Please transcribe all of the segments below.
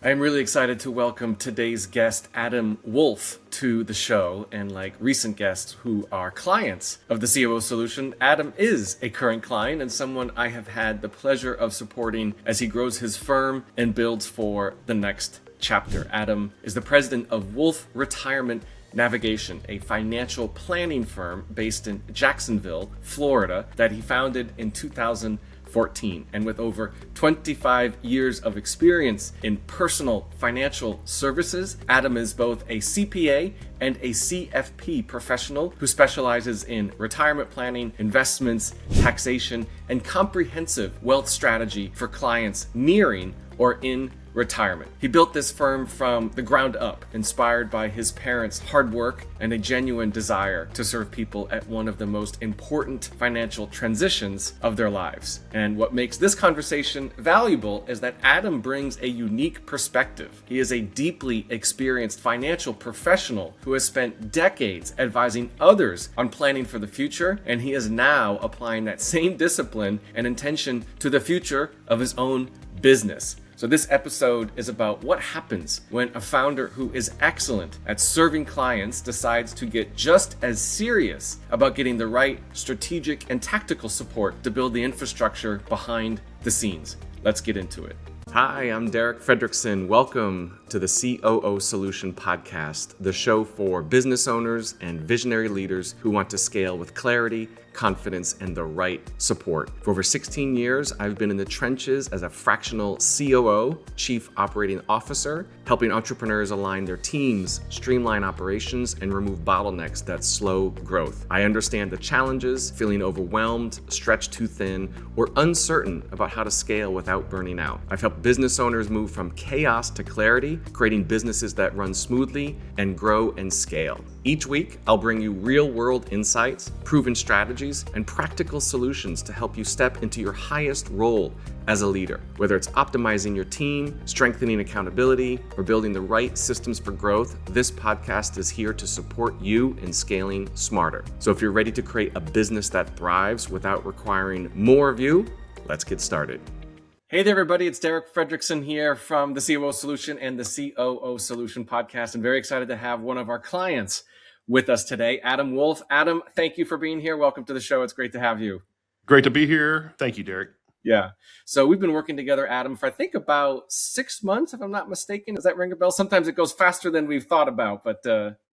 I'm really excited to welcome today's guest, Adam Wolf, to the show. And like recent guests who are clients of the COO Solution, Adam is a current client and someone I have had the pleasure of supporting as he grows his firm and builds for the next chapter. Adam is the president of Wolf Retirement Navigation, a financial planning firm based in Jacksonville, Florida, that he founded in 2014. And with over 25 years of experience in personal financial services, Adam is both a CPA and a CFP professional who specializes in retirement planning, investments, taxation, and comprehensive wealth strategy for clients nearing or in retirement. He built this firm from the ground up, inspired by his parents' hard work and a genuine desire to serve people at one of the most important financial transitions of their lives. And what makes this conversation valuable is that Adam brings a unique perspective. He is a deeply experienced financial professional who has spent decades advising others on planning for the future, and he is now applying that same discipline and intention to the future of his own business. So this episode is about what happens when a founder who is excellent at serving clients decides to get just as serious about getting the right strategic and tactical support to build the infrastructure behind the scenes. Let's get into it. Hi, I'm Derek Fredrickson. Welcome to the COO Solution Podcast, the show for business owners and visionary leaders who want to scale with clarity, confidence, and the right support. For over 16 years, I've been in the trenches as a fractional COO, Chief Operating Officer, helping entrepreneurs align their teams, streamline operations, and remove bottlenecks that slow growth. I understand the challenges, feeling overwhelmed, stretched too thin, or uncertain about how to scale without burning out. I've helped business owners move from chaos to clarity, creating businesses that run smoothly and grow and scale. Each week, I'll bring you real-world insights, proven strategies, and practical solutions to help you step into your highest role as a leader. Whether it's optimizing your team, strengthening accountability, or building the right systems for growth, this podcast is here to support you in scaling smarter. So if you're ready to create a business that thrives without requiring more of you, let's get started. Hey there, everybody. It's Derek Fredrickson here from the COO Solution and the COO Solution Podcast. I'm very excited to have one of our clients with us today, Adam Wolf. Adam, thank you for being here. Welcome to the show. It's great to have you. Great to be here. Thank you, Derek. Yeah. So we've been working together, Adam, for I think about 6 months, if I'm not mistaken. Does that ring a bell? Sometimes it goes faster than we've thought about, but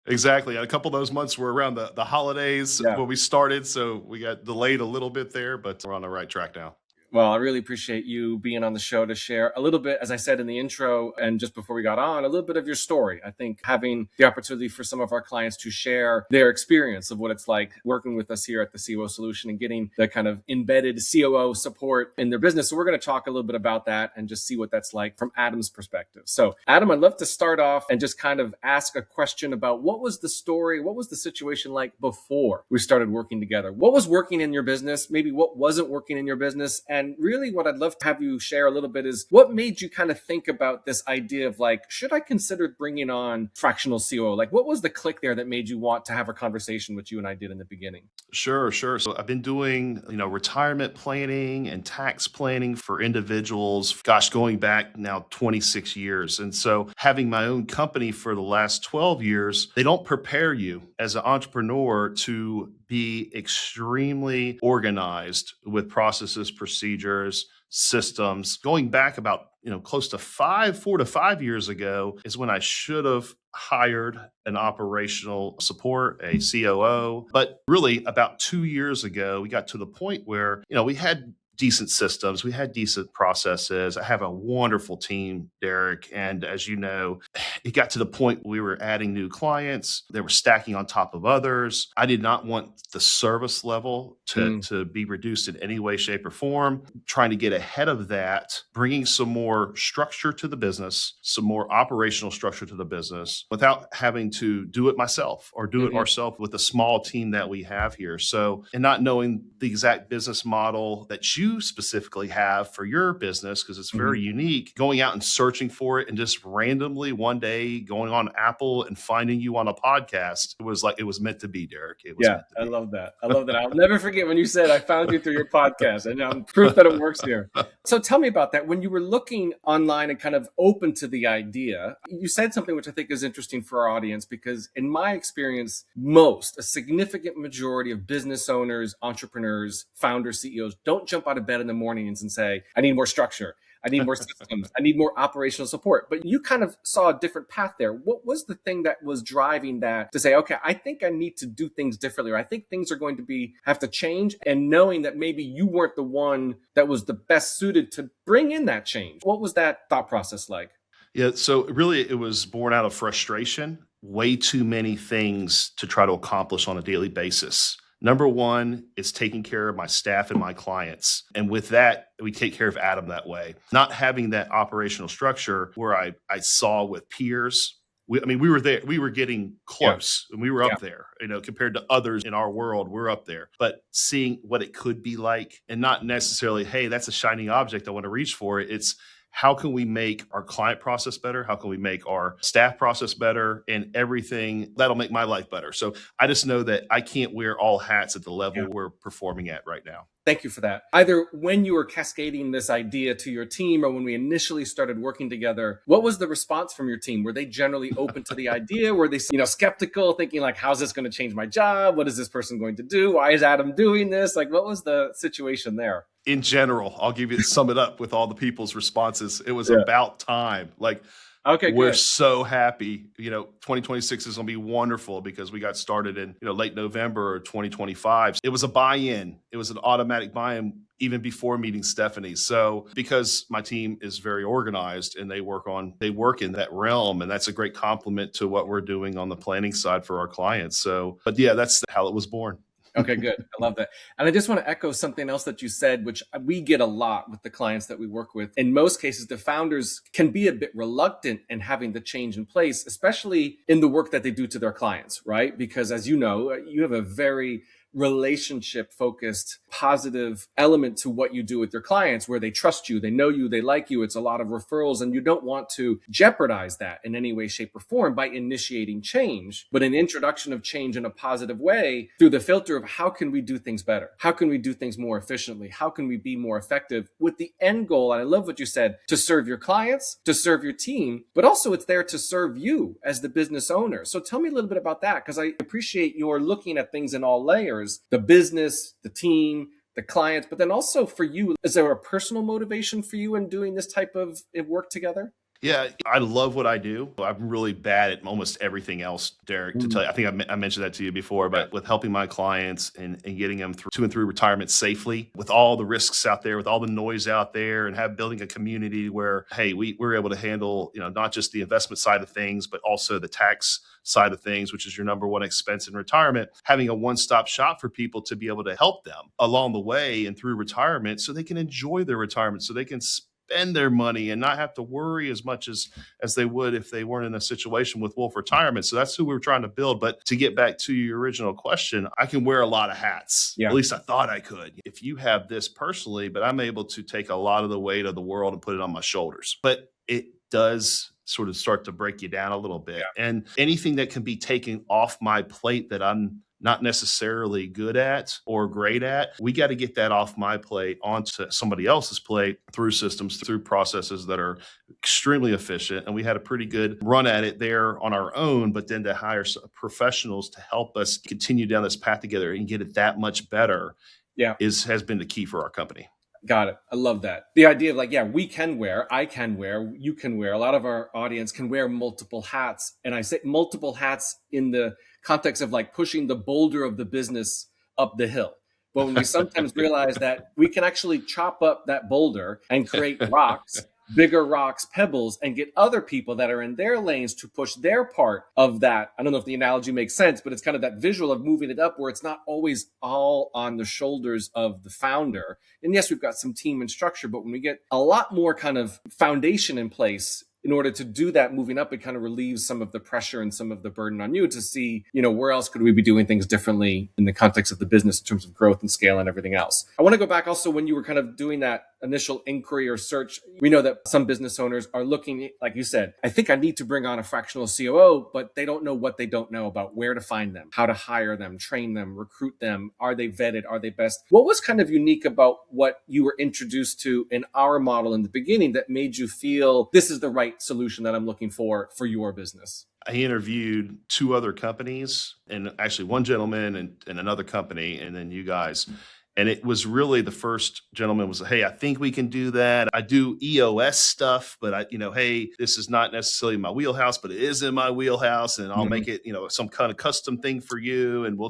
Exactly. A couple of those months were around the holidays when we started, so we got delayed a little bit there, but we're on the right track now. Well, I really appreciate you being on the show to share a little bit, as I said in the intro and just before we got on, a little bit of your story. I think having the opportunity for some of our clients to share their experience of what it's like working with us here at the COO Solution and getting the kind of embedded COO support in their business. So we're going to talk a little bit about that and just see what that's like from Adam's perspective. So Adam, I'd love to start off and just kind of ask a question about what was the story, what was the situation like before we started working together? What was working in your business? Maybe what wasn't working in your business? And really what I'd love to have you share a little bit is what made you kind of think about this idea of like, should I consider bringing on fractional COO? Like what was the click there that made you want to have a conversation with you and I did in the beginning? Sure. So I've been doing, retirement planning and tax planning for individuals, going back now 26 years. And so having my own company for the last 12 years, they don't prepare you as an entrepreneur to be extremely organized with processes, procedures, systems. Going back about, close to 4 to 5 years ago is when I should have hired an operational support, a COO. But really about 2 years ago, we got to the point where, we had decent systems. We had decent processes. I have a wonderful team, Derek. And as you know, it got to the point we were adding new clients. They were stacking on top of others. I did not want the service level to be reduced in any way, shape, or form. Trying to get ahead of that, bringing some more structure to the business, some more operational structure to the business without having to do it myself or do it ourselves with a small team that we have here. So, and not knowing the exact business model that you you specifically have for your business, because it's very unique, going out and searching for it and just randomly one day going on Apple and finding you on a podcast. It was like, it was meant to be, Derek. It was Yeah, meant to I be. love that. I love that. I'll never forget when you said, I found you through your podcast, and I'm proof that it works here. So tell me about that. When you were looking online and kind of open to the idea, you said something which I think is interesting for our audience, because in my experience, a significant majority of business owners, entrepreneurs, founders, CEOs don't jump out of bed in the mornings and say, I need more structure. I need more systems. I need more operational support. But you kind of saw a different path there. What was the thing that was driving that to say, okay, I think I need to do things differently, or I think things are going to have to change, and knowing that maybe you weren't the one that was the best suited to bring in that change? What was that thought process like? Yeah, so really it was born out of frustration, way too many things to try to accomplish on a daily basis. Number one is taking care of my staff and my clients. And with that, we take care of Adam that way. Not having that operational structure where I saw with peers. We were there, we were getting close, and we were up there, compared to others in our world, we're up there. But seeing what it could be like, and not necessarily, hey, that's a shining object, I want to reach for it. It's, how can we make our client process better? How can we make our staff process better? And everything that'll make my life better. So I just know that I can't wear all hats at the level we're performing at right now. Thank you for that. Either when you were cascading this idea to your team, or when we initially started working together, what was the response from your team? Were they generally open to the idea? Were they, skeptical, thinking like, how's this going to change my job? What is this person going to do? Why is Adam doing this? Like, what was the situation there? In general, I'll sum it up with all the people's responses. It was about time. Like, okay, we're good. so happy. 2026 is going to be wonderful because we got started in late November of 2025. It was a buy-in. It was an automatic buy-in even before meeting Stephanie. So because my team is very organized and they work in that realm, and that's a great compliment to what we're doing on the planning side for our clients. So, but yeah, that's how it was born. Okay, good. I love that. And I just want to echo something else that you said, which we get a lot with the clients that we work with. In most cases, the founders can be a bit reluctant in having the change in place, especially in the work that they do to their clients, right? Because as you know, you have a very relationship focused, positive element to what you do with your clients, where they trust you, they know you, they like you. It's a lot of referrals, and you don't want to jeopardize that in any way, shape, or form by initiating change, but an introduction of change in a positive way through the filter of how can we do things better? How can we do things more efficiently? How can we be more effective, with the end goal? And I love what you said, to serve your clients, to serve your team, but also it's there to serve you as the business owner. So tell me a little bit about that, because I appreciate your looking at things in all layers. The business, the team, the clients, but then also for you, is there a personal motivation for you in doing this type of work together? Yeah, I love what I do. I'm really bad at almost everything else, Derek, to tell you. I think I mentioned that to you before, but with helping my clients and getting them to and through retirement safely, with all the risks out there, with all the noise out there, and building a community where, hey, we're able to handle, not just the investment side of things, but also the tax side of things, which is your number one expense in retirement, having a one-stop shop for people to be able to help them along the way and through retirement so they can enjoy their retirement, so they can spend their money and not have to worry as much as they would if they weren't in a situation with Wolf Retirement. So that's who we were trying to build. But to get back to your original question, I can wear a lot of hats. Yeah. At least I thought I could. If you have this personally, but I'm able to take a lot of the weight of the world and put it on my shoulders. But it does sort of start to break you down a little bit. Yeah. And anything that can be taken off my plate that I'm not necessarily good at or great at, we got to get that off my plate onto somebody else's plate through systems, through processes that are extremely efficient. And we had a pretty good run at it there on our own, but then to hire professionals to help us continue down this path together and get it that much better has been the key for our company. Got it. I love that. The idea of I can wear, you can wear, a lot of our audience can wear multiple hats. And I say multiple hats in the context of pushing the boulder of the business up the hill. But when we sometimes realize that we can actually chop up that boulder and create rocks, bigger rocks, pebbles, and get other people that are in their lanes to push their part of that. I don't know if the analogy makes sense, but it's kind of that visual of moving it up where it's not always all on the shoulders of the founder. And yes, we've got some team and structure, but when we get a lot more kind of foundation in place in order to do that, moving up, it kind of relieves some of the pressure and some of the burden on you to see, where else could we be doing things differently in the context of the business in terms of growth and scale and everything else. I want to go back also when you were kind of doing that initial inquiry or search. We know that some business owners are looking, like you said, I think I need to bring on a fractional COO, but they don't know what they don't know about where to find them, how to hire them, train them, recruit them. Are they vetted? Are they best? What was kind of unique about what you were introduced to in our model in the beginning that made you feel this is the right solution that I'm looking for your business? I interviewed two other companies, and actually one gentleman and another company, and then you guys. And it was really the first gentleman was, hey, I think we can do that. I do EOS stuff, but hey, this is not necessarily my wheelhouse, but it is in my wheelhouse, and I'll make it, some kind of custom thing for you. And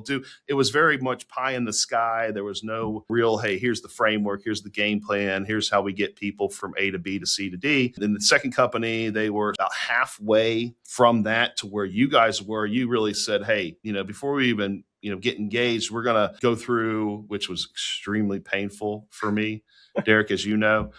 it was very much pie in the sky. There was no real, hey, here's the framework, here's the game plan, here's how we get people from A to B to C to D. Then the second company, they were about halfway from that to where you guys were. You really said, hey, before we even get engaged, we're going to go through, which was extremely painful for me, Derek, as you know,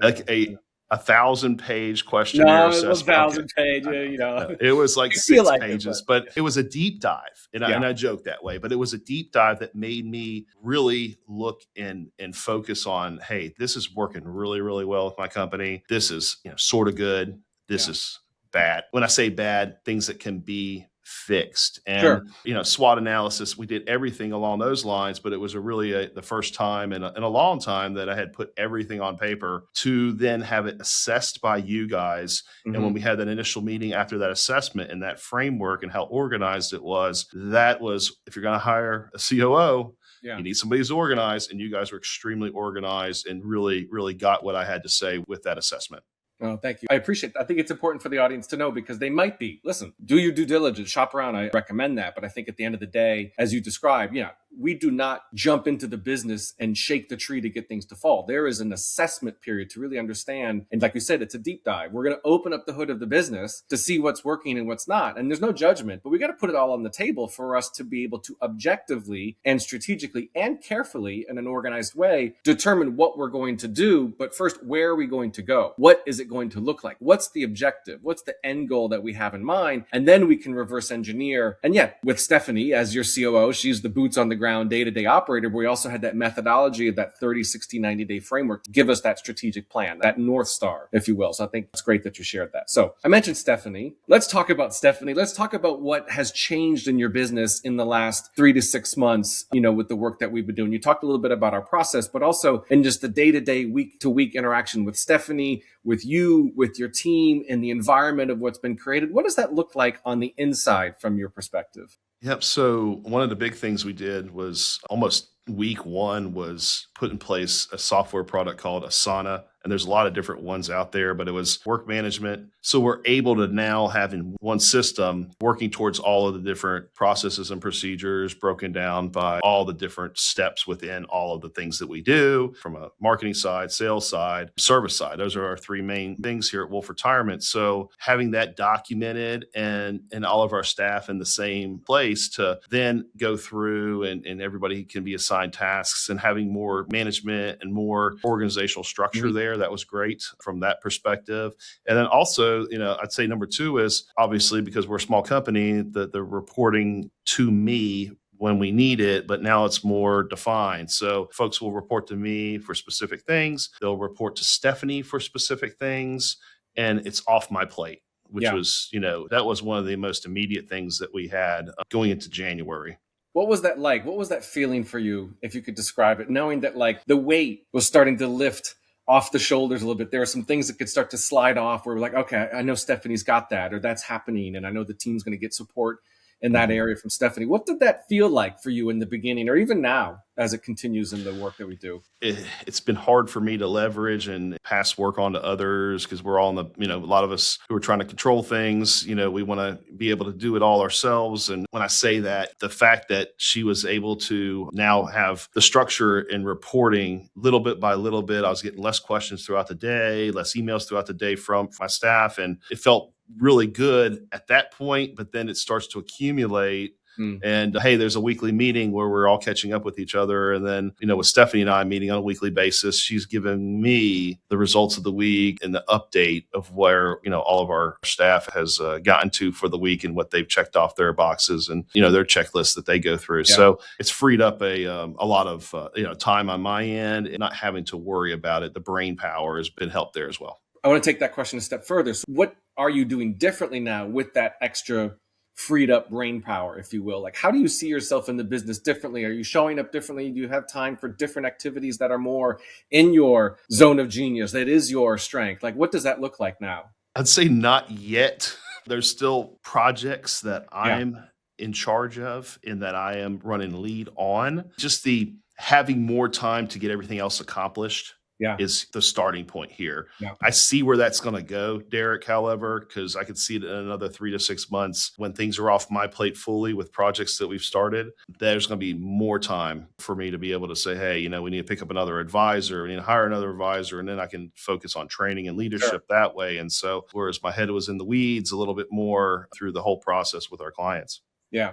like a 1,000-page questionnaire assessment. 1,000-page, It was like 6 pages, but it was a deep dive. And I joke that way, but it was a deep dive that made me really look and focus on, hey, this is working really, really well with my company. This is, sort of good. This is bad. When I say bad, things that can be fixed. And, SWOT analysis, we did everything along those lines, but it was the first time in a long time that I had put everything on paper to then have it assessed by you guys. Mm-hmm. And when we had that initial meeting after that assessment and that framework and how organized it was, that was, if you're going to hire a COO, you need somebody who's organized, and you guys were extremely organized and really, really got what I had to say with that assessment. Oh, thank you. I appreciate that. I think it's important for the audience to know because they might be, listen, do your due diligence, shop around. I recommend that. But I think at the end of the day, as you described, we do not jump into the business and shake the tree to get things to fall. There is an assessment period to really understand. And like you said, it's a deep dive. We're going to open up the hood of the business to see what's working and what's not. And there's no judgment, but we got to put it all on the table for us to be able to objectively and strategically and carefully in an organized way determine what we're going to do. But first, where are we going to go? What is it going to look like? What's the objective? What's the end goal that we have in mind? And then we can reverse engineer. And yet with Stephanie as your COO, she's the boots on the ground day-to-day operator, but we also had that methodology of that 30, 60, 90-day framework to give us that strategic plan, that North Star, if you will. So I think it's great that you shared that. So I mentioned Stephanie. Let's talk about Stephanie. Let's talk about what has changed in your business in the last 3 to 6 months, with the work that we've been doing. You talked a little bit about our process, but also in just the day-to-day, week-to-week interaction with Stephanie, with you, with your team, and the environment of what's been created. What does that look like on the inside from your perspective? Yep. So one of the big things we did was almost week one was put in place a software product called Asana. And there's a lot of different ones out there, but it was work management. So we're able to now have in one system working towards all of the different processes and procedures broken down by all the different steps within all of the things that we do from a marketing side, sales side, service side. Those are our 3 main things here at Wolf Retirement. So having that documented and all of our staff in the same place to then go through and everybody can be assigned tasks and having more management and more organizational structure there. That was great from that perspective. And then also, I'd say number 2 is obviously because we're a small company, the reporting to me when we need it, but now it's more defined. So folks will report to me for specific things. They'll report to Stephanie for specific things, and it's off my plate, which was, that was one of the most immediate things that we had going into January. What was that like? What was that feeling for you, if you could describe it, knowing that the weight was starting to lift off the shoulders a little bit? There are some things that could start to slide off where we're like, okay, I know Stephanie's got that, or that's happening. And I know the team's going to get support in that area from Stephanie. What did that feel like for you in the beginning, or even now as it continues in the work that we do? It's been hard for me to leverage and pass work on to others because we're all in the, a lot of us who are trying to control things, we want to be able to do it all ourselves. And when I say that, the fact that she was able to now have the structure and reporting little bit by little bit, I was getting less questions throughout the day, less emails throughout the day from my staff. And it felt really good at that point, but then it starts to accumulate Mm. And hey, there's a weekly meeting where we're all catching up with each other. And then, with Stephanie and I meeting on a weekly basis, she's giving me the results of the week and the update of where, all of our staff has gotten to for the week and what they've checked off their boxes and, their checklist that they go through. Yeah. So it's freed up a lot of, time on my end and not having to worry about it. The brain power has been helped there as well. I want to take that question a step further. So what are you doing differently now with that extra freed up brain power, if you will? Like, how do you see yourself in the business differently? Are you showing up differently? Do you have time for different activities that are more in your zone of genius, that is your strength? Like, what does that look like now? I'd say not yet. There's still projects that I'm in charge of and that I am running lead on. Just the having more time to get everything else accomplished is the starting point here. Yeah. I see where that's going to go, Derek, however, because I could see it in another 3 to 6 months when things are off my plate fully with projects that we've started. There's going to be more time for me to be able to say, hey, we need to pick up another advisor, we need to hire another advisor, and then I can focus on training and leadership that way. And so, whereas my head was in the weeds a little bit more through the whole process with our clients. Yeah.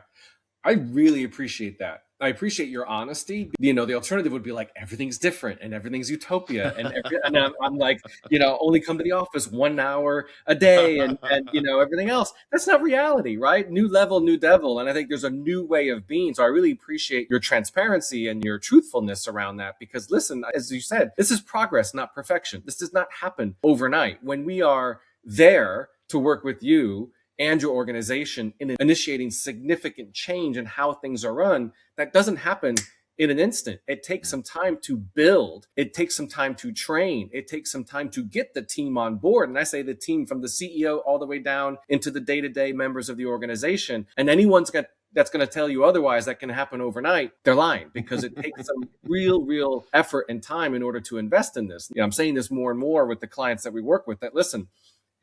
I really appreciate that. I appreciate your honesty. The alternative would be like, everything's different and everything's utopia. And I'm like, only come to the office 1 hour a day and everything else. That's not reality, right? New level, new devil. And I think there's a new way of being. So I really appreciate your transparency and your truthfulness around that, because listen, as you said, this is progress, not perfection. This does not happen overnight. When we are there to work with you and your organization in initiating significant change in how things are run, that doesn't happen in an instant. It takes some time to build. It takes some time to train. It takes some time to get the team on board. And I say the team from the CEO all the way down into the day-to-day members of the organization. And anyone's that's going to tell you otherwise that can happen overnight, they're lying, because it takes some real effort and time in order to invest in this. I'm saying this more and more with the clients that we work with, that listen,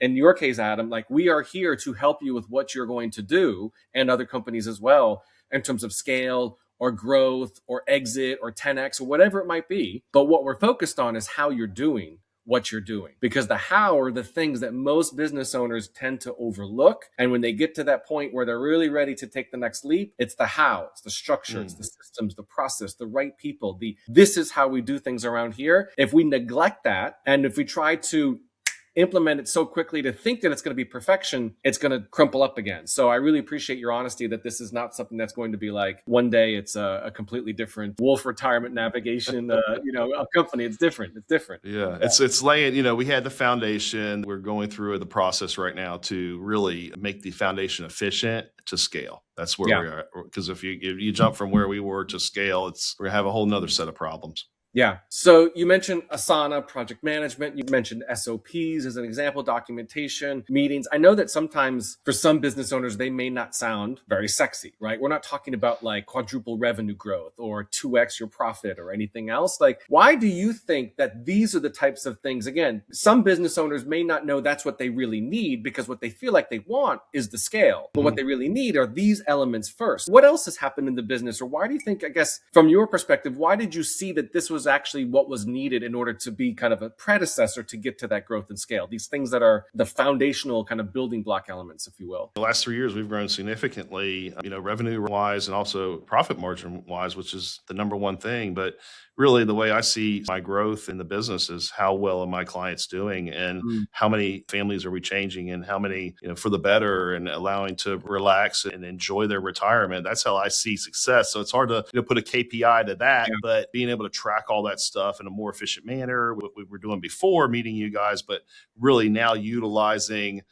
in your case, Adam, like, we are here to help you with what you're going to do, and other companies as well, in terms of scale or growth or exit or 10X or whatever it might be. But what we're focused on is how you're doing what you're doing, because the how are the things that most business owners tend to overlook. And when they get to that point where they're really ready to take the next leap, it's the how, it's the structure, it's the systems, the process, the right people, this is how we do things around here. If we neglect that, and if we try to implement it so quickly to think that it's going to be perfection, it's going to crumple up again. So I really appreciate your honesty that this is not something that's going to be like one day it's a completely different Wolf Retirement Navigation, a company. It's different. It's different. Yeah. It's laying, we had the foundation. We're going through the process right now to really make the foundation efficient to scale. That's where we are. Because if you jump from where we were to scale, we're going to have a whole nother set of problems. Yeah. So you mentioned Asana, project management. You mentioned SOPs as an example, documentation, meetings. I know that sometimes for some business owners, they may not sound very sexy, right? We're not talking about like quadruple revenue growth or 2x your profit or anything else. Like, why do you think that these are the types of things? Again, some business owners may not know that's what they really need, because what they feel like they want is the scale. But what they really need are these elements first. What else has happened in the business? Or why do you think, I guess, from your perspective, why did you see that this was actually what was needed in order to be kind of a predecessor to get to that growth and scale? These things that are the foundational kind of building block elements, if you will. The last 3 years, we've grown significantly, revenue wise and also profit margin wise, which is the number one thing. But really, the way I see my growth in the business is how well are my clients doing, and how many families are we changing, and how many, for the better, and allowing to relax and enjoy their retirement. That's how I see success. So it's hard to put a KPI to that, but being able to track all that stuff in a more efficient manner, what we were doing before meeting you guys, but really now utilizing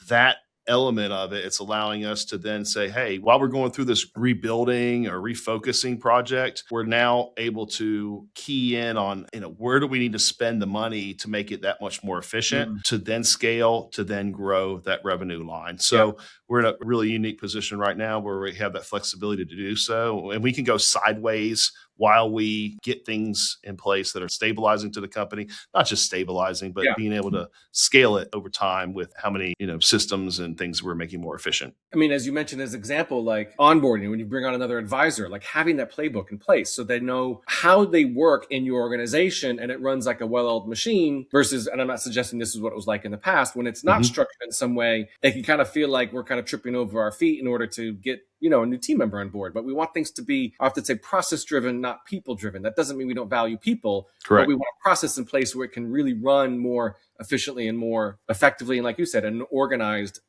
that element of it, it's allowing us to then say, hey, while we're going through this rebuilding or refocusing project, we're now able to key in on, where do we need to spend the money to make it that much more efficient, to then scale, to then grow that revenue line. So we're in a really unique position right now where we have that flexibility to do so. And we can go sideways while we get things in place that are stabilizing to the company, not just stabilizing, but being able to scale it over time with how many, systems and things we're making more efficient. I mean, as you mentioned as example, like onboarding, when you bring on another advisor, like having that playbook in place so they know how they work in your organization and it runs like a well-oiled machine versus, and I'm not suggesting this is what it was like in the past, when it's not structured in some way, it can kind of feel like we're kind of tripping over our feet in order to get a new team member on board, but we want things to be, I often say, process driven, not people driven. That doesn't mean we don't value people, but we want a process in place where it can really run more efficiently and more effectively. And like you said, in an organized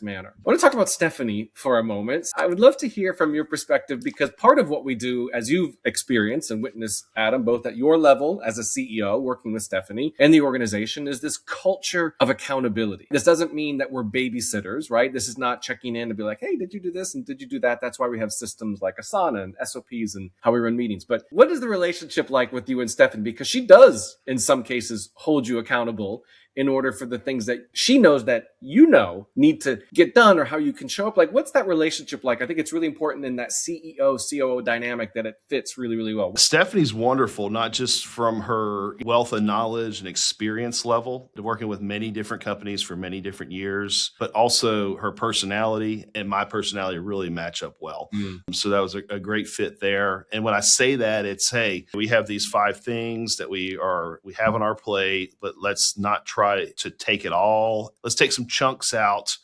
manner. I want to talk about Stephanie for a moment. I would love to hear from your perspective, because part of what we do, as you've experienced and witnessed, Adam, both at your level as a CEO working with Stephanie and the organization, is this culture of accountability. This doesn't mean that we're babysitters, right? This is not checking in to be like, hey, did you do this and did you do that? That's why we have systems like Asana and SOPs and how we run meetings. But what is the relationship like with you and Stephanie? Because she does, in some cases, hold you accountable in order for the things that she knows that need to get done, or how you can show up. Like, what's that relationship like? I think it's really important in that CEO, COO dynamic that it fits really, really well. Stephanie's wonderful, not just from her wealth of knowledge and experience level, working with many different companies for many different years, but also her personality and my personality really match up well. So that was a great fit there. And when I say that, it's, hey, we have these 5 things that we have on our plate, but let's not try to take it all. Let's take some chunks out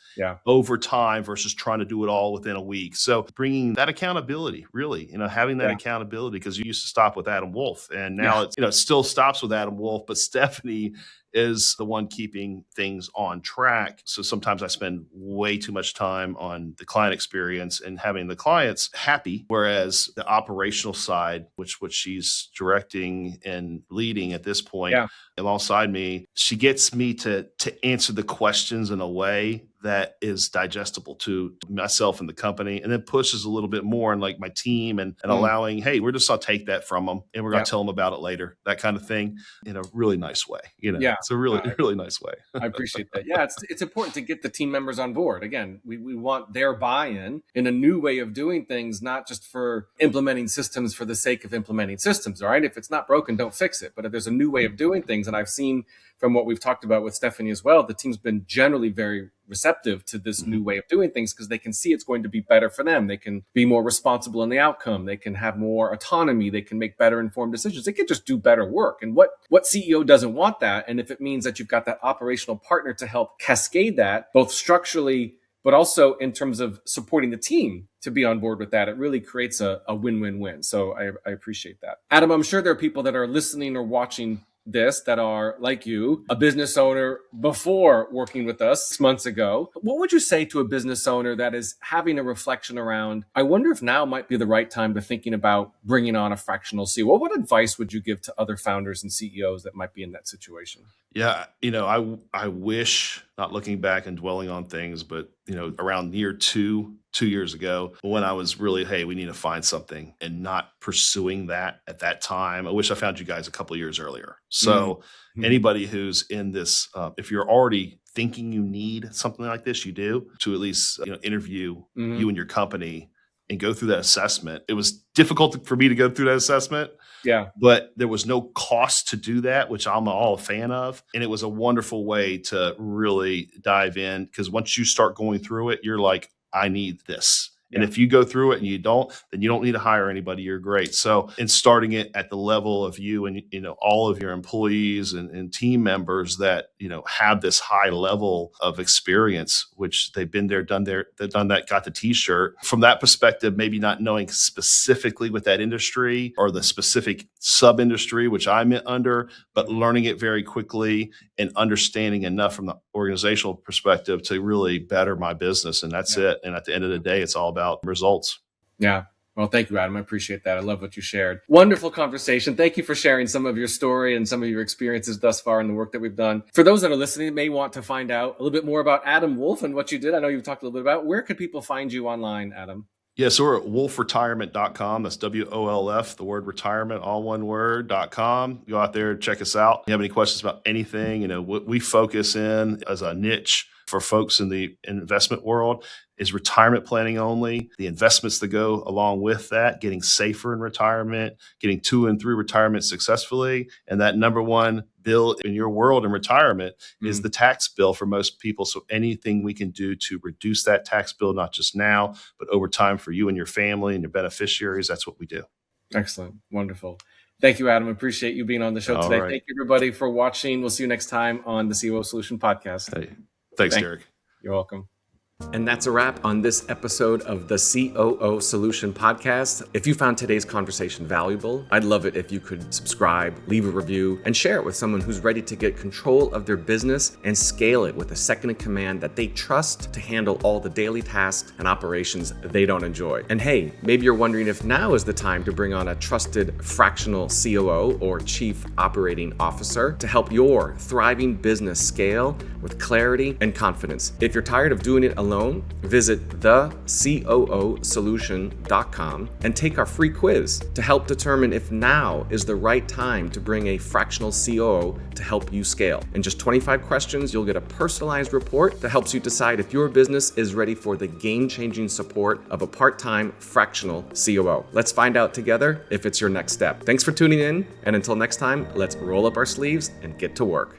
over time versus trying to do it all within a week. So bringing that accountability, really, having that accountability, because you used to stop with Adam Wolf, and now it still stops with Adam Wolf, but Stephanie is the one keeping things on track. So sometimes I spend way too much time on the client experience and having the clients happy, whereas the operational side, which she's directing and leading at this point alongside me, she gets me to answer the questions in a way that is digestible to myself and the company, and then pushes a little bit more in like my team and allowing, hey, we're just going to take that from them and we're going to tell them about it later, that kind of thing, in a really nice way. It's a really nice way. I appreciate that. Yeah, it's important to get the team members on board. Again, we want their buy-in in a new way of doing things, not just for implementing systems for the sake of implementing systems, all right? If it's not broken, don't fix it. But if there's a new way of doing things, and I've seen from what we've talked about with Stephanie as well, the team's been generally very receptive to this new way of doing things, because they can see it's going to be better for them. They can be more responsible in the outcome. They can have more autonomy. They can make better informed decisions. They can just do better work. And what CEO doesn't want that? And if it means that you've got that operational partner to help cascade that, both structurally, but also in terms of supporting the team to be on board with that, it really creates a win-win-win. So I appreciate that. Adam, I'm sure there are people that are listening or watching this that are like you, a business owner before working with us 6 months ago. What would you say to a business owner that is having a reflection around, I wonder if now might be the right time to thinking about bringing on a fractional CEO? What advice would you give to other founders and CEOs that might be in that situation? Yeah, I wish, not looking back and dwelling on things, but around year 2 years ago, when I was really, hey, we need to find something, and not pursuing that at that time. I wish I found you guys a couple of years earlier. So anybody who's in this, if you're already thinking you need something like this, you do, to at least interview you and your company and go through that assessment. It was difficult for me to go through that assessment. Yeah. But there was no cost to do that, which I'm all a fan of. And it was a wonderful way to really dive in, because once you start going through it, you're like, I need this. And if you go through it and you don't, then you don't need to hire anybody. You're great. So in starting it at the level of you and, all of your employees and team members that, have this high level of experience, which they've been there, done that, got the t-shirt. From that perspective, maybe not knowing specifically with that industry or the specific sub industry, which I'm under, but learning it very quickly and understanding enough from the organizational perspective to really better my business. And that's it. And at the end of the day, it's all about results. Yeah. Well, thank you, Adam. I appreciate that. I love what you shared. Wonderful conversation. Thank you for sharing some of your story and some of your experiences thus far in the work that we've done. For those that are listening, may want to find out a little bit more about Adam Wolf and what you did. I know you've talked a little bit about. Where could people find you online, Adam? Yeah, so we're at wolfretirement.com. That's WOLF, the word retirement, all one word.com. Go out there, check us out. If you have any questions about anything, what we focus in as a niche for folks in the investment world is retirement planning only, the investments that go along with that, getting safer in retirement, getting to and through retirement successfully. And that number one bill in your world in retirement is the tax bill for most people. So anything we can do to reduce that tax bill, not just now, but over time for you and your family and your beneficiaries, that's what we do. Excellent. Wonderful. Thank you, Adam. Appreciate you being on the show today. Right. Thank you, everybody, for watching. We'll see you next time on the COO Solution Podcast. Hey, thanks, Derek. You're welcome. And that's a wrap on this episode of the COO Solution Podcast. If you found today's conversation valuable, I'd love it if you could subscribe, leave a review, and share it with someone who's ready to get control of their business and scale it with a second in command that they trust to handle all the daily tasks and operations they don't enjoy. And hey, maybe you're wondering if now is the time to bring on a trusted fractional COO or Chief Operating Officer to help your thriving business scale with clarity and confidence. If you're tired of doing it alone, visit thecoosolution.com and take our free quiz to help determine if now is the right time to bring a fractional COO to help you scale. In just 25 questions, you'll get a personalized report that helps you decide if your business is ready for the game-changing support of a part-time fractional COO. Let's find out together if it's your next step. Thanks for tuning in, and until next time, let's roll up our sleeves and get to work.